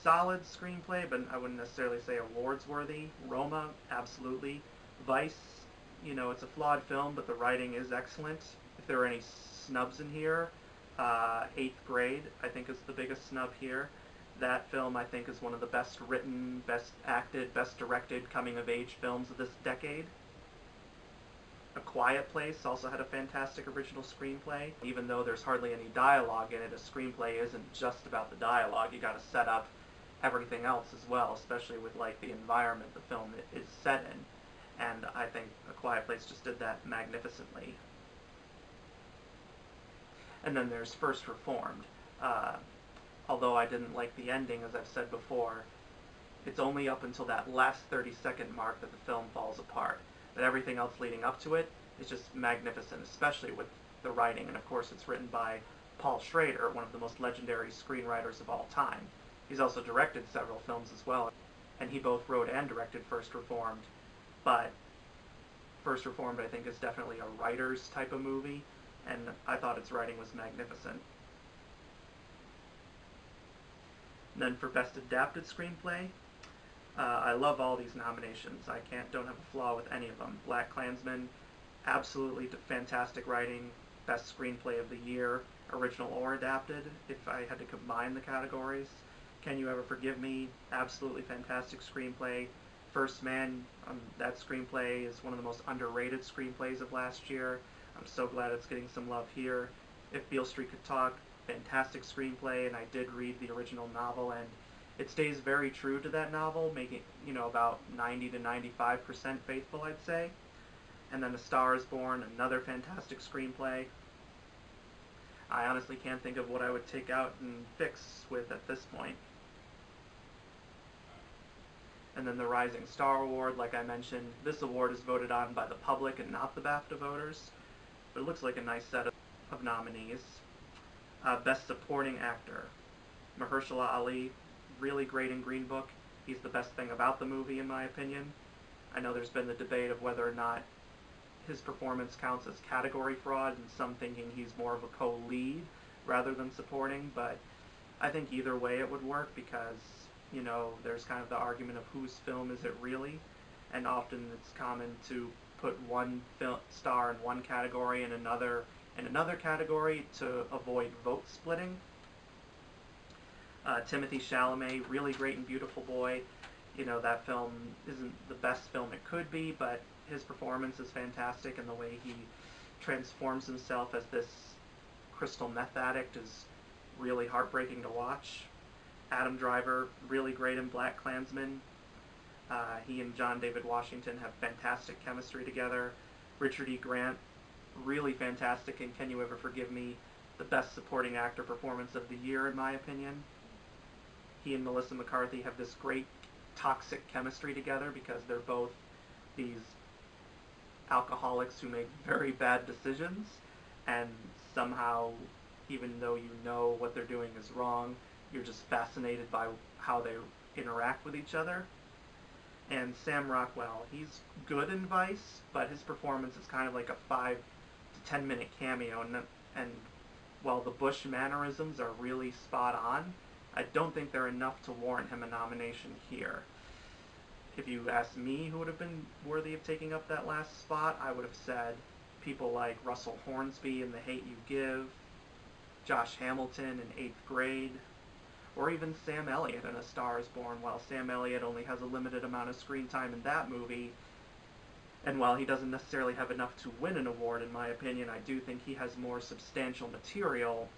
solid screenplay, but I wouldn't necessarily say awards worthy. Roma, absolutely. Vice, you know, it's a flawed film, but the writing is excellent. If there are any snubs in here, Eighth Grade, I think, is the biggest snub here. That film, I think, is one of the best written, best acted, best directed coming-of-age films of this decade. A Quiet Place also had a fantastic original screenplay. Even though there's hardly any dialogue in it, a screenplay isn't just about the dialogue. You gotta set up everything else as well, especially with like the environment the film is set in. And I think A Quiet Place just did that magnificently. And then there's First Reformed. Although I didn't like the ending, as I've said before, it's only up until that last 30-second mark that the film falls apart. But everything else leading up to it is just magnificent, especially with the writing. And of course it's written by Paul Schrader, one of the most legendary screenwriters of all time. He's also directed several films as well, and he both wrote and directed First Reformed. But First Reformed, I think, is definitely a writer's type of movie, and I thought its writing was magnificent. And then for Best Adapted Screenplay, I love all these nominations. I don't have a flaw with any of them. BlacKkKlansman, absolutely fantastic writing, best screenplay of the year, original or adapted, if I had to combine the categories. Can You Ever Forgive Me, absolutely fantastic screenplay. First Man, that screenplay is one of the most underrated screenplays of last year. I'm so glad it's getting some love here. If Beale Street Could Talk, fantastic screenplay, and I did read the original novel, and it stays very true to that novel, making, about 90 to 95% faithful, I'd say. And then A Star Is Born, another fantastic screenplay. I honestly can't think of what I would take out and fix with at this point. And then the Rising Star Award, like I mentioned, this award is voted on by the public and not the BAFTA voters, but it looks like a nice set of nominees. Best Supporting Actor, Mahershala Ali, really great in Green Book. He's the best thing about the movie, in my opinion. I know there's been the debate of whether or not his performance counts as category fraud, and some thinking he's more of a co-lead rather than supporting, but I think either way it would work because, there's kind of the argument of whose film is it really, and often it's common to put one star in one category and another in another category to avoid vote splitting. Timothée Chalamet, really great in Beautiful Boy. That film isn't the best film it could be, but his performance is fantastic, and the way he transforms himself as this crystal meth addict is really heartbreaking to watch. Adam Driver, really great in BlacKkKlansman. He and John David Washington have fantastic chemistry together. Richard E. Grant, really fantastic in Can You Ever Forgive Me, the best supporting actor performance of the year, in my opinion. He and Melissa McCarthy have this great toxic chemistry together because they're both these alcoholics who make very bad decisions, and somehow, even though you know what they're doing is wrong, you're just fascinated by how they interact with each other. And Sam Rockwell, he's good in Vice, but his performance is kind of like a 5 to 10 minute cameo, and while the Bush mannerisms are really spot on, I don't think they're enough to warrant him a nomination here. If you asked me who would have been worthy of taking up that last spot, I would have said people like Russell Hornsby in The Hate U Give, Josh Hamilton in Eighth Grade, or even Sam Elliott in A Star is Born. While Sam Elliott only has a limited amount of screen time in that movie, and while he doesn't necessarily have enough to win an award, in my opinion, I do think he has more substantial material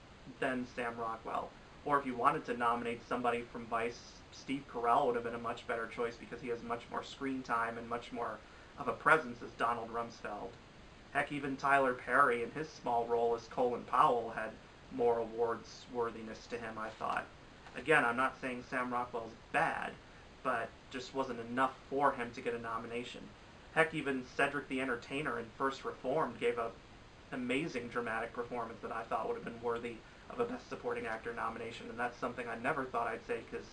than Sam Rockwell. Or if you wanted to nominate somebody from Vice, Steve Carell would have been a much better choice because he has much more screen time and much more of a presence as Donald Rumsfeld. Heck, even Tyler Perry in his small role as Colin Powell had more awards worthiness to him, I thought. Again, I'm not saying Sam Rockwell's bad, but just wasn't enough for him to get a nomination. Heck, even Cedric the Entertainer in First Reformed gave an amazing dramatic performance that I thought would have been worthy of a Best Supporting Actor nomination, and that's something I never thought I'd say because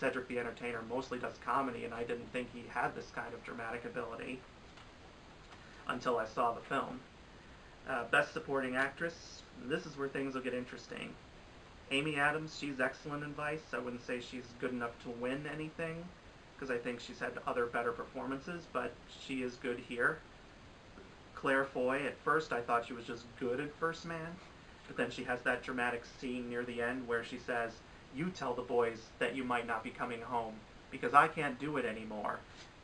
Cedric the Entertainer mostly does comedy, and I didn't think he had this kind of dramatic ability until I saw the film. Best Supporting Actress, this is where things will get interesting. Amy Adams, she's excellent in Vice. I wouldn't say she's good enough to win anything, because I think she's had other better performances, but she is good here. Claire Foy, at first I thought she was just good in First Man, but then she has that dramatic scene near the end where she says, "You tell the boys that you might not be coming home, because I can't do it anymore."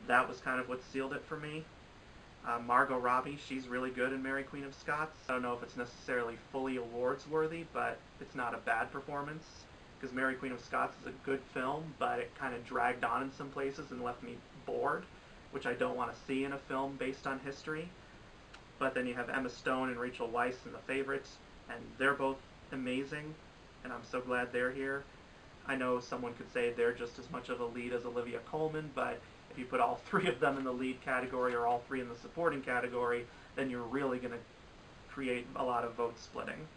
That was kind of what sealed it for me. Margot Robbie, she's really good in Mary Queen of Scots. I don't know if it's necessarily fully awards worthy, but it's not a bad performance, because Mary Queen of Scots is a good film, but it kind of dragged on in some places and left me bored, which I don't want to see in a film based on history. But then you have Emma Stone and Rachel Weisz in The Favourite, and they're both amazing, and I'm so glad they're here. I know someone could say they're just as much of a lead as Olivia Colman, but if you put all three of them in the lead category or all three in the supporting category, then you're really going to create a lot of vote splitting.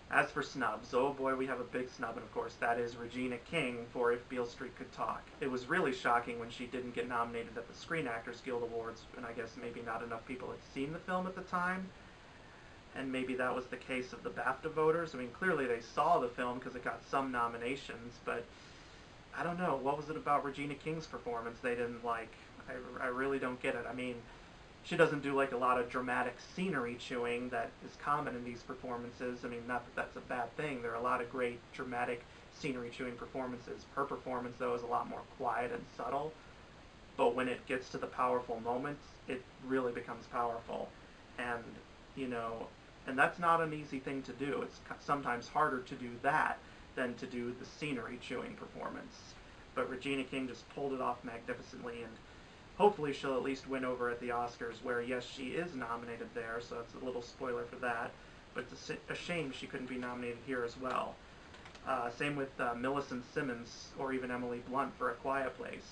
As for snubs, oh boy, we have a big snub, and of course that is Regina King for If Beale Street Could Talk. It was really shocking when she didn't get nominated at the Screen Actors Guild Awards, and I guess maybe not enough people had seen the film at the time, and maybe that was the case of the BAFTA voters. I mean, clearly they saw the film because it got some nominations, but I don't know, what was it about Regina King's performance they didn't like? I really don't get it. I mean, she doesn't do like a lot of dramatic scenery chewing that is common in these performances. I mean, not that that's a bad thing. There are a lot of great dramatic scenery chewing performances. Her performance, though, is a lot more quiet and subtle. But when it gets to the powerful moments, it really becomes powerful. And, you know, and that's not an easy thing to do. It's sometimes harder to do that than to do the scenery chewing performance. But Regina King just pulled it off magnificently, and hopefully she'll at least win over at the Oscars, where yes, she is nominated there, so that's a little spoiler for that, but it's a shame she couldn't be nominated here as well. Same with Millicent Simmons or even Emily Blunt for A Quiet Place.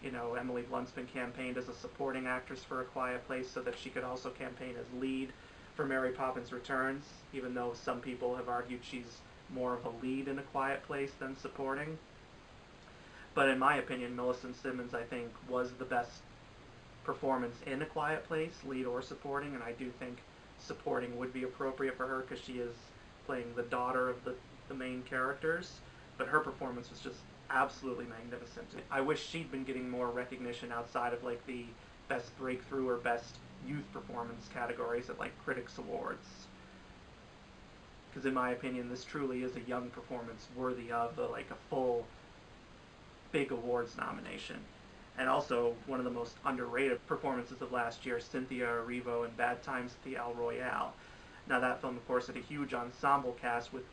You know, Emily Blunt's been campaigned as a supporting actress for A Quiet Place so that she could also campaign as lead for Mary Poppins Returns, even though some people have argued she's more of a lead in A Quiet Place than supporting. But in my opinion, Millicent Simmons, I think, was the best performance in A Quiet Place, lead or supporting, and I do think supporting would be appropriate for her because she is playing the daughter of the main characters, but her performance was just absolutely magnificent. I wish she'd been getting more recognition outside of like the Best Breakthrough or Best Youth Performance categories at like Critics Awards. Because in my opinion, this truly is a young performance worthy of a full big awards nomination. And also one of the most underrated performances of last year, Cynthia Erivo in Bad Times at the El Royale. Now that film, of course, had a huge ensemble cast with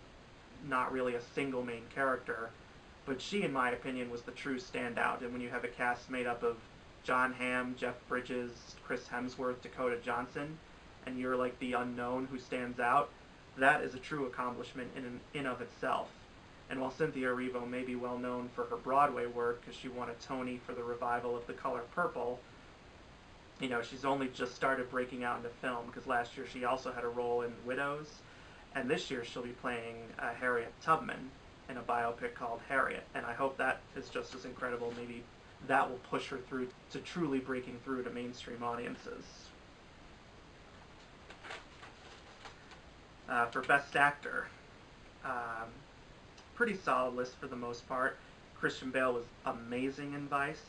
not really a single main character, but she, in my opinion, was the true standout. And when you have a cast made up of John Hamm, Jeff Bridges, Chris Hemsworth, Dakota Johnson, and you're like the unknown who stands out, that is a true accomplishment in of itself. And while Cynthia Erivo may be well known for her Broadway work because she won a Tony for the revival of The Color Purple, you know, she's only just started breaking out into film because last year she also had a role in Widows, and this year she'll be playing Harriet Tubman in a biopic called Harriet, and I hope that is just as incredible. Maybe that will push her through to truly breaking through to mainstream audiences. For Best Actor, pretty solid list for the most part. Christian Bale was amazing in Vice.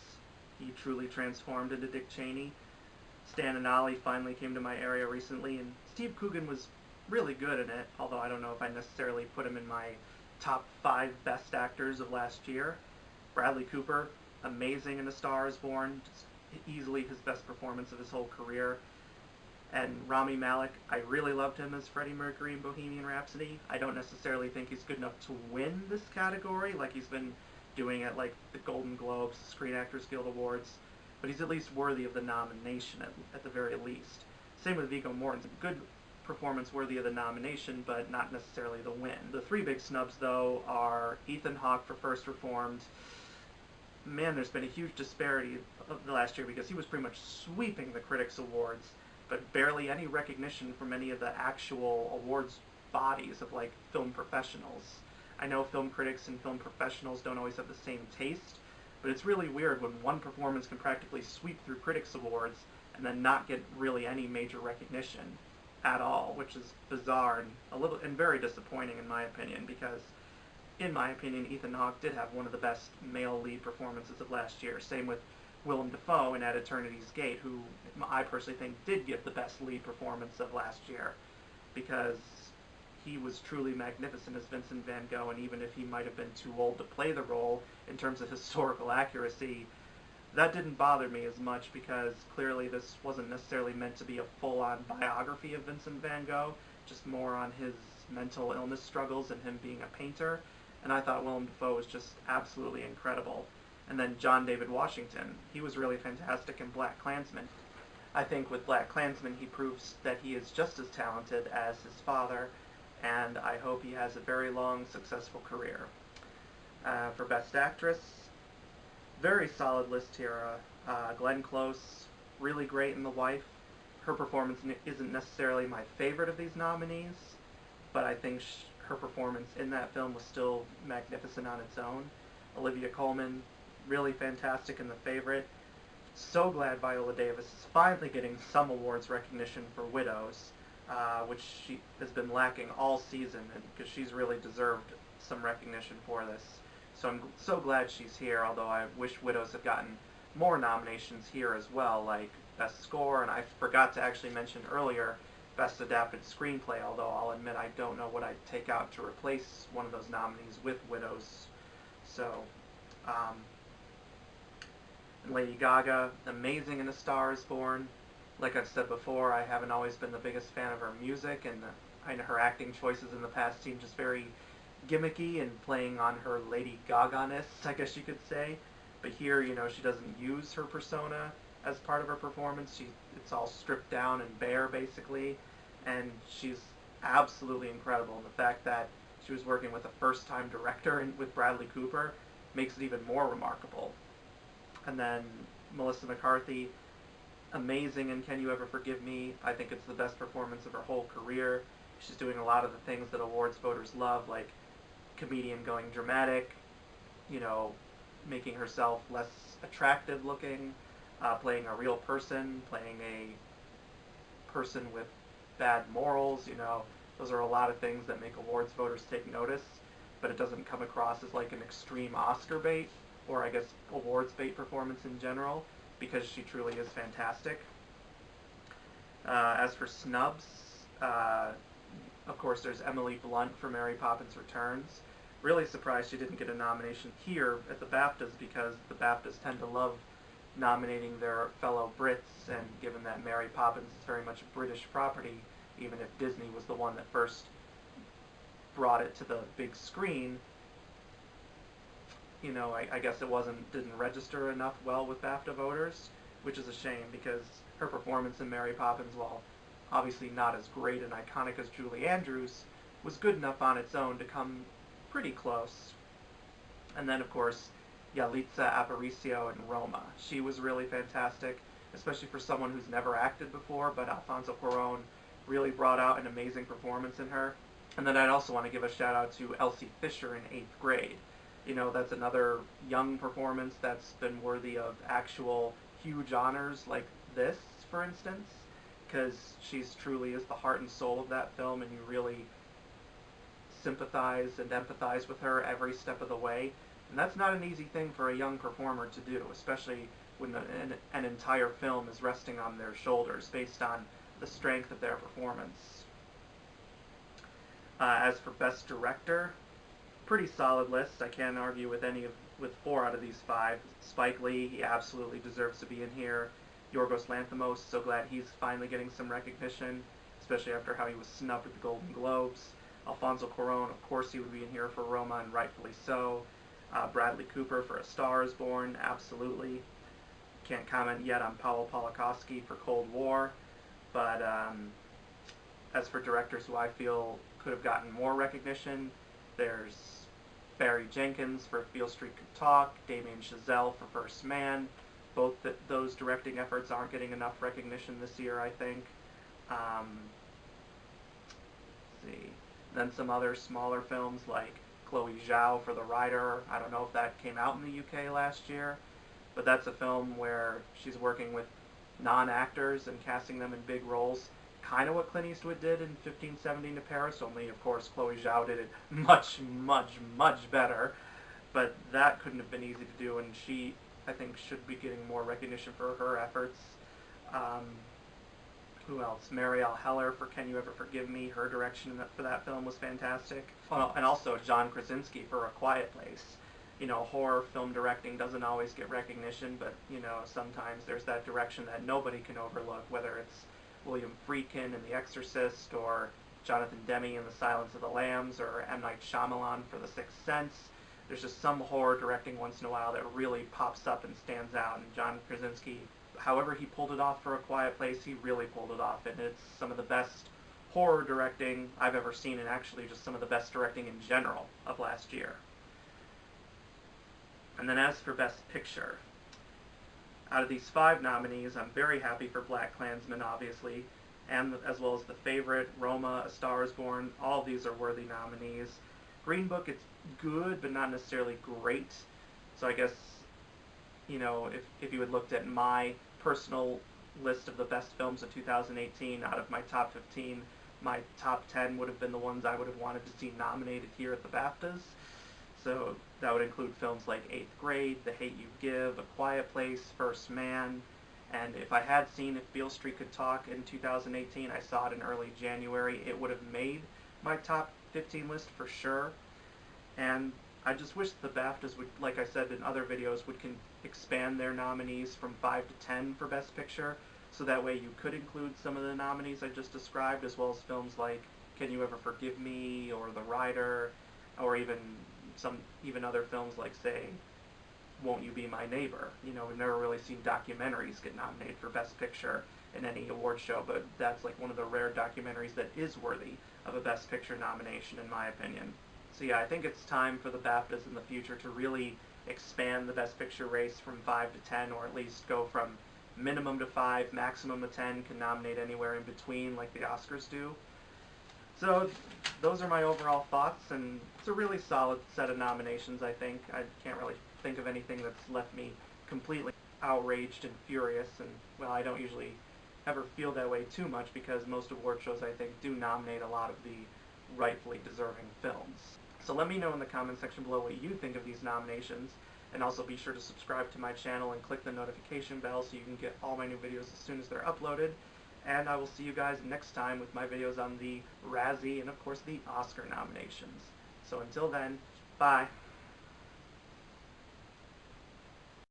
He truly transformed into Dick Cheney. Stan and Ollie finally came to my area recently, and Steve Coogan was really good in it, although I don't know if I necessarily put him in my top 5 best actors of last year. Bradley Cooper, amazing in A Star is Born, just easily his best performance of his whole career. And Rami Malek, I really loved him as Freddie Mercury in Bohemian Rhapsody. I don't necessarily think he's good enough to win this category, like he's been doing at like the Golden Globes, Screen Actors Guild Awards, but he's at least worthy of the nomination at the very least. Same with Viggo Mortensen. Good performance worthy of the nomination, but not necessarily the win. The 3 big snubs, though, are Ethan Hawke for First Reformed. Man, there's been a huge disparity of the last year because he was pretty much sweeping the Critics' Awards, but barely any recognition from any of the actual awards bodies of, like, film professionals. I know film critics and film professionals don't always have the same taste, but it's really weird when one performance can practically sweep through Critics' Awards and then not get really any major recognition at all, which is bizarre and very disappointing in my opinion, because in my opinion Ethan Hawke did have one of the best male lead performances of last year. Same with Willem Dafoe in At Eternity's Gate, who I personally think did give the best lead performance of last year, because he was truly magnificent as Vincent van Gogh, and even if he might have been too old to play the role in terms of historical accuracy, that didn't bother me as much, because clearly this wasn't necessarily meant to be a full-on biography of Vincent van Gogh, just more on his mental illness struggles and him being a painter, and I thought Willem Dafoe was just absolutely incredible. And then John David Washington, he was really fantastic in BlacKkKlansman. I think with BlacKkKlansman he proves that he is just as talented as his father, and I hope he has a very long, successful career. For Best Actress, very solid list here. Glenn Close, really great in The Wife. Her performance isn't necessarily my favorite of these nominees, but I think her performance in that film was still magnificent on its own. Olivia Colman, really fantastic in The Favorite. So glad Viola Davis is finally getting some awards recognition for Widows, which she has been lacking all season, because she's really deserved some recognition for this. So I'm so glad she's here, although I wish Widows had gotten more nominations here as well, like Best Score, and I forgot to actually mention earlier Best Adapted Screenplay, although I'll admit I don't know what I'd take out to replace one of those nominees with Widows. So, and Lady Gaga, amazing in A Star is Born. Like I've said before, I haven't always been the biggest fan of her music, and her acting choices in the past seem just very gimmicky and playing on her Lady Gaga-ness, I guess you could say. But here, she doesn't use her persona as part of her performance. It's all stripped down and bare, basically, and she's absolutely incredible. And the fact that she was working with a first-time director with Bradley Cooper makes it even more remarkable. And then Melissa McCarthy, amazing in Can You Ever Forgive Me? I think it's the best performance of her whole career. She's doing a lot of the things that awards voters love, like comedian going dramatic, making herself less attractive looking, playing a real person, playing a person with bad morals, those are a lot of things that make awards voters take notice, but it doesn't come across as like an extreme Oscar bait, or I guess awards bait performance in general, because she truly is fantastic. As for snubs, of course there's Emily Blunt for Mary Poppins Returns. Really surprised she didn't get a nomination here at the BAFTAs, because the BAFTAs tend to love nominating their fellow Brits, and given that Mary Poppins is very much a British property, even if Disney was the one that first brought it to the big screen, I guess it didn't register enough well with BAFTA voters, which is a shame, because her performance in Mary Poppins, while obviously not as great and iconic as Julie Andrews, was good enough on its own to come pretty close. And then, of course, Yalitza Aparicio in Roma. She was really fantastic, especially for someone who's never acted before, but Alfonso Cuarón really brought out an amazing performance in her. And then I'd also want to give a shout out to Elsie Fisher in 8th Grade. That's another young performance that's been worthy of actual huge honors like this, for instance, because she's truly is the heart and soul of that film, and you really sympathize and empathize with her every step of the way. And that's not an easy thing for a young performer to do, especially when an entire film is resting on their shoulders based on the strength of their performance. As for Best Director, pretty solid list. I can't argue with with 4 out of these 5. Spike Lee, he absolutely deserves to be in here. Yorgos Lanthimos, so glad he's finally getting some recognition, especially after how he was snubbed at the Golden Globes. Alfonso Cuarón, of course he would be in here for Roma, and rightfully so. Bradley Cooper for A Star is Born, absolutely. Can't comment yet on Paweł Pawlikowski for Cold War, but as for directors who I feel could have gotten more recognition, there's Barry Jenkins for If Beale Street Could Talk, Damien Chazelle for First Man. Both those directing efforts aren't getting enough recognition this year, I think. Let's see. Then some other smaller films like Chloe Zhao for The Rider. I don't know if that came out in the UK last year, but that's a film where she's working with non-actors and casting them in big roles. Kind of what Clint Eastwood did in 1517 to Paris, only of course Chloe Zhao did it much, much, much better. But that couldn't have been easy to do, and she, I think, should be getting more recognition for her efforts. Who else? Marielle Heller for Can You Ever Forgive Me? Her direction for that film was fantastic. Oh, and also John Krasinski for A Quiet Place. You know, horror film directing doesn't always get recognition, but, you know, sometimes there's that direction that nobody can overlook, whether it's William Friedkin in The Exorcist, or Jonathan Demme in The Silence of the Lambs, or M. Night Shyamalan for The Sixth Sense. There's just some horror directing once in a while that really pops up and stands out, and John Krasinski, however he pulled it off for A Quiet Place, he really pulled it off, and it's some of the best horror directing I've ever seen, and actually just some of the best directing in general of last year. And then as for Best Picture, out of these 5 nominees, I'm very happy for BlacKkKlansman, obviously, and as well as The Favorite, Roma, A Star is Born. All of these are worthy nominees. Green Book, it's good, but not necessarily great. So I guess, you know, if you had looked at my personal list of the best films of 2018, out of my top 15, my top 10 would have been the ones I would have wanted to see nominated here at the BAFTAs. So that would include films like 8th Grade, The Hate You Give, A Quiet Place, First Man, and if I had seen If Beale Street Could Talk in 2018, I saw it in early January, it would have made my top 15 list for sure. And I just wish the BAFTAs would, like I said in other videos, would expand their nominees from 5 to 10 for Best Picture, so that way you could include some of the nominees I just described, as well as films like Can You Ever Forgive Me, or The Rider, or even other films like, say, Won't You Be My Neighbor. You know, we've never really seen documentaries get nominated for Best Picture in any award show, but that's like one of the rare documentaries that is worthy of a Best Picture nomination, in my opinion. So yeah, I think it's time for the BAFTAs in the future to really expand the Best Picture race from 5 to 10, or at least go from minimum to 5, maximum to 10, can nominate anywhere in between like the Oscars do. So those are my overall thoughts, and it's a really solid set of nominations, I think. I can't really think of anything that's left me completely outraged and furious, and, well, I don't usually ever feel that way too much, because most award shows, I think, do nominate a lot of the rightfully deserving films. So let me know in the comment section below what you think of these nominations, and also be sure to subscribe to my channel and click the notification bell so you can get all my new videos as soon as they're uploaded. And I will see you guys next time with my videos on the Razzie and, of course, the Oscar nominations. So until then, bye.